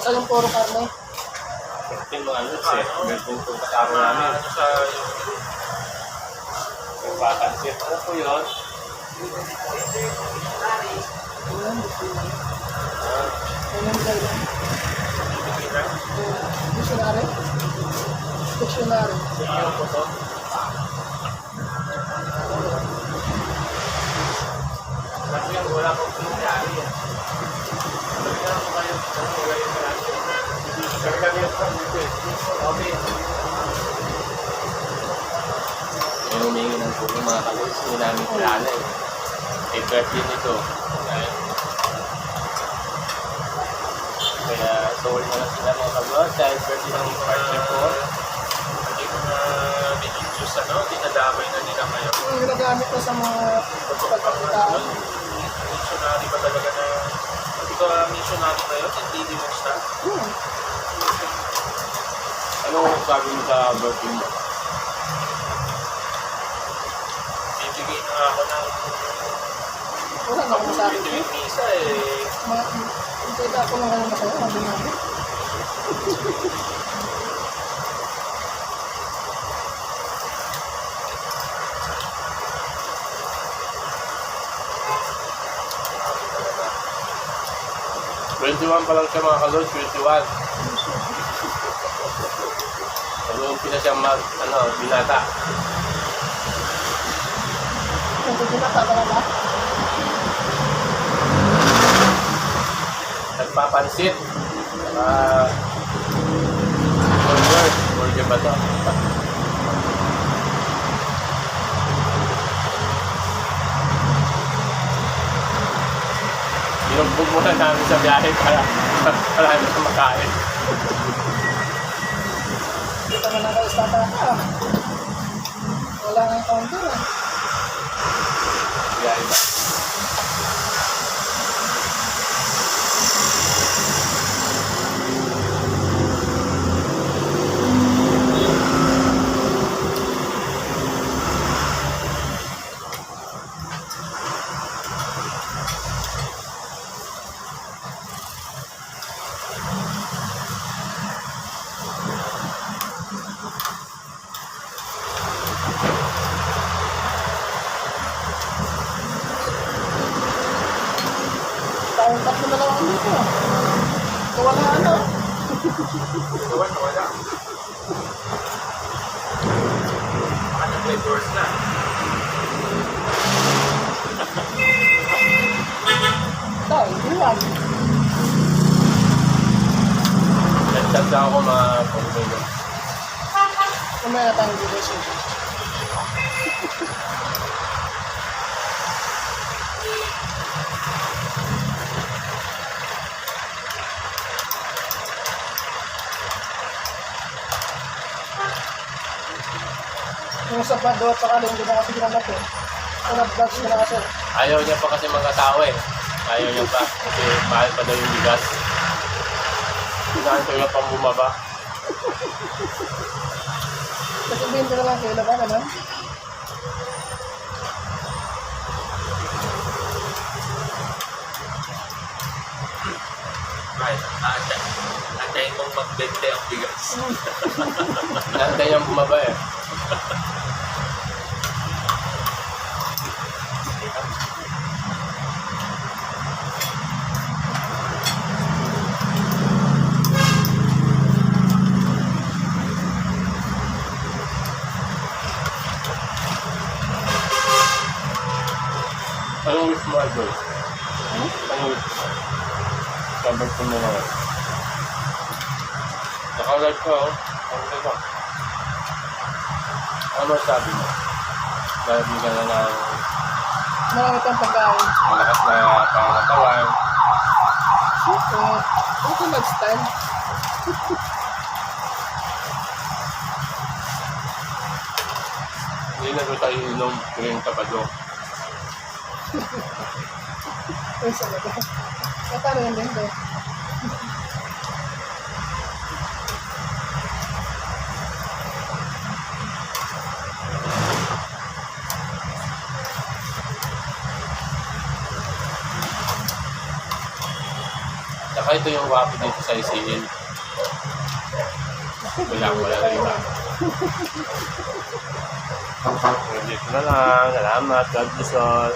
Saan yung puro karne? Yung mga lods eh. Meron po kasama namin. Yung patansit. Ano po yun? Ayun, kailan. Dictionary? Dictionary. Ano po to? Kasi yung wala pong pinagkari yan. Talaga po kayo. Wala yung karasyo. Talaga yung pang-dito eh. Okay. Yung humingi ng tulong mga kalos, hindi namin kilala eh. Eh, birthday nito. Kaya soul na lang sila mga kalos dahil birthday ng partner ko. Hindi ko na binidjus dinadamay na nila ngayon. Yung ginagamit ko sa mga pagkakitaan. Missionary ba talaga na ikaw missionary na yun? Hindi demonsta? Ano sabi mo sa birthday mo? Bibigay na ako ng Wala na akong masabi. Ito yung misa eh. Hindi ako nang alam masaya. Sabi namin. $21 pa lang siya mga kalod, 21. Nag-uumpisa siyang binata. Nagpipinata ka ba? Nagpapansit. Burger. Burger ba ito? Binugbog muna namin sa biyahe para marami sa makain. Dito na naka-istata ka. Wala nga yung counter eh. Biyahe ba? Tayong tatlo na lang ako dito. So wala ano. Wala. Baka nag-play doors na. Ito, hindi yan. Nagtagda ako mga pagkakas. Kumaya tayong dito siya. Yung sa Bado at saka hindi na kasi ginanap eh. Kung nag-vlogs ko na kasi. Ayaw niya pa kasi mag-asawa eh. Ayaw niya pa. Kasi mahal pa daw yung bigas. Kailangan ko yung pang bumaba. Kasi hindi na lang kayo ba naman? Right. Antayin mong magbente ang bigas. Antayin niyang bumaba eh. Anong wish mo, Idol? Anong wish mo? Sabar ko na naman. Naka-live ka, oh. Okay ka. Ano sabi mo? Dahil hindi ka na ng Marami kang pagkain. malakas na pangatawan. Ito lifestyle. Hindi na tayo inom tuwing kapado. Ay, sana ba? Paano yan din ko? Saka ito yung umapit dito sa ICL. Wala na iba. Dito na lang. Salamat. God bless all.